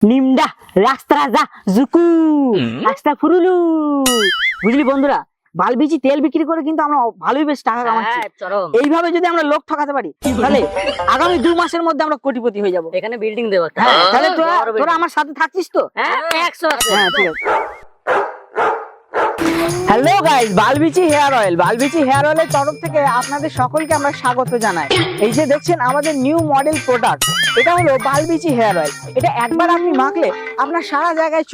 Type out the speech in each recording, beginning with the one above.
NIMDA রাস্তা যা জুকু রাস্তা ফুরুলু। বুঝলি বন্ধুরা, বালবিচি তেল বিক্রি করে কিন্তু আমরা ভালোই বেশ টাকা কামাচ্ছি। এইভাবে যদি আমরা লোক ঠকাতে পারি তাহলে আগামী 2 মাসের মধ্যে আমরা কোটিপতি হয়ে যাব। এখানে বিল্ডিং দেবো। হ্যাঁ, তাহলে তোরা আমার সাথে থাকছিস তো? হ্যাঁ 100%। হ্যাঁ ঠিক আছে। Hello guys, Balbichi hair oil, Balbichi hair অয়েলের তরফ থেকে আপনাদের সকলকে আমরা স্বাগত জানাই। এই যে দেখছেন আমাদের নিউ মডেল প্রোডাক্ট, এটা হলো বালবিচি হেয়ার অয়েল। এটা একবার আপনি মাখলে আপনার সারা জায়গায়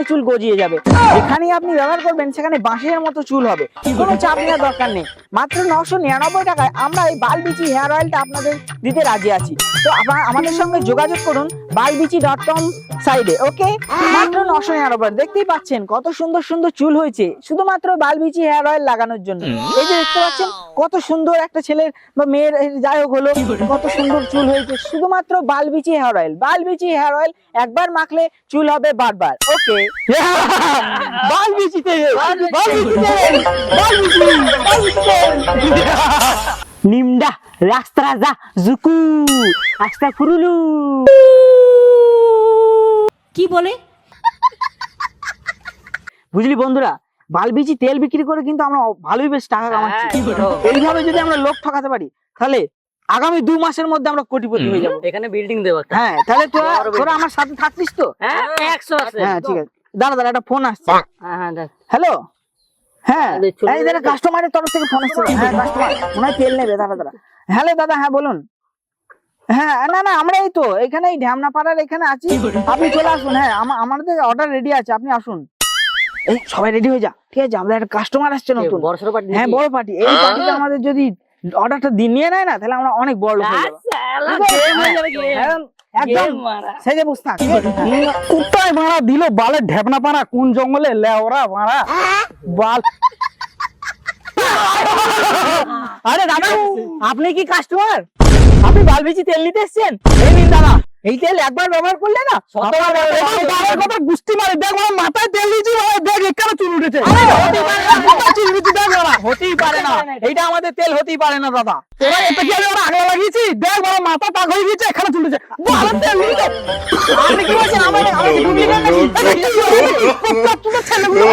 চুল গজিয়ে যাবে। যেখানেই আপনি ব্যবহার করবেন সেখানে বাঁশের মতো চুল হবে, কোনো চাপ নেওয়ার দরকার নেই। মাত্র 999 টাকায় আমরা এই বালবিচি হেয়ার অয়েলটা আপনাদের দিতে রাজি আছি। তো আপনারা আমাদের সঙ্গে যোগাযোগ করুন balbichi.com সাইডে। ওকে, মাত্র 999। দেখতেই পাচ্ছেন কত সুন্দর সুন্দর চুল হয়েছে শুধুমাত্র বালবিচি হেয়ার অয়েল লাগানোর জন্য। এই যে দেখতে পাচ্ছেন কত সুন্দর একটা ছেলের বা মেয়ের যাই হোক হলো, কত সুন্দর চুল হয়েছে শুধুমাত্র বালবিচি hair oil. Balbichi hair oil একবার মাখলে চুল হবে বারবার। ওকে, বালবিচি তেল, বালবিচি তেল, বালবিচি তেল। নিমডা রাস্তা যা জুকু রাস্তা ফুরুলু। কি বলে? বুঝলি বন্ধুরা, বালবিচি তেল বিক্রি করে কিন্তু আমরা ভালোই বেশ টাকা কামাচ্ছি। এইভাবে যদি আমরা লোক ঠকাতে পারি তাহলে আগামী 2 মাসের মধ্যে আমরা কোটিপতি হয়ে যাব। এখানে বিল্ডিং দেবো। হ্যাঁ, তাহলে তোরা আমার সাথে থাকছিস তো? হ্যাঁ 100%। হ্যাঁ ঠিক আছে। দাঁড়া একটা ফোন আসছে। হ্যাঁ দেখ। হ্যালো, হ্যাঁ এই দাদা কাস্টমারের তরফ থেকে ফোন আসছে। হ্যাঁ কাস্টমার মনে হয় তেল নেবে। দাঁড়া। হ্যালো দাদা, হ্যাঁ বলুন। হ্যাঁ না আমরা এই তো এখানে এই ঢ্যামনা পাড়ার এখানে আছি, আপনি চলে আসুন। হ্যাঁ আমাদের অর্ডার রেডি আছে, আপনি আসুন। এই সবাই রেডি হয়ে যা, ঠিক আছে? আমাদের একটা কাস্টমার আসছে নতুন, বড়সড় পার্টি। হ্যাঁ বড় পার্টি। এই পার্টিতে আমাদের যদি অর্ডারটা নিয়ে নেয় না তাহলে আমরা অনেক বড় লোক হয়ে যাবো। হ্যাঁ, একদম সেজে বসে থাক। কুত্তায় মারা দিল বালের ঢেপনা পানা কোন জঙ্গলে লেওরা মারা বাল। আরে দাদা, আপনি কি কাস্টমার? আপনি বালবিচি তেল নিতে এসেছেন? এই নিন দাদা, এই তেল একবার ব্যবহার করলে না আমার কথা গুষ্টি মারে দেখ আমার মাথায় তেল দিয়েছি দেখ এখানে চুল উঠেছে। চুল উঠেছে দেখ ওরা হতেই পারে না, এইটা আমাদের তেল হতেই পারে না দাদা। তোরা এটা কি আমি ওরা আগে লাগিয়েছি দেখ ওরা মাথা টাক হয়ে গেছে এখানে চুল উঠেছে। ভালো তেল নিয়ে আপনি কি বলছেন? আমার ডুপ্লিকেট নাকি? ছেলেগুলো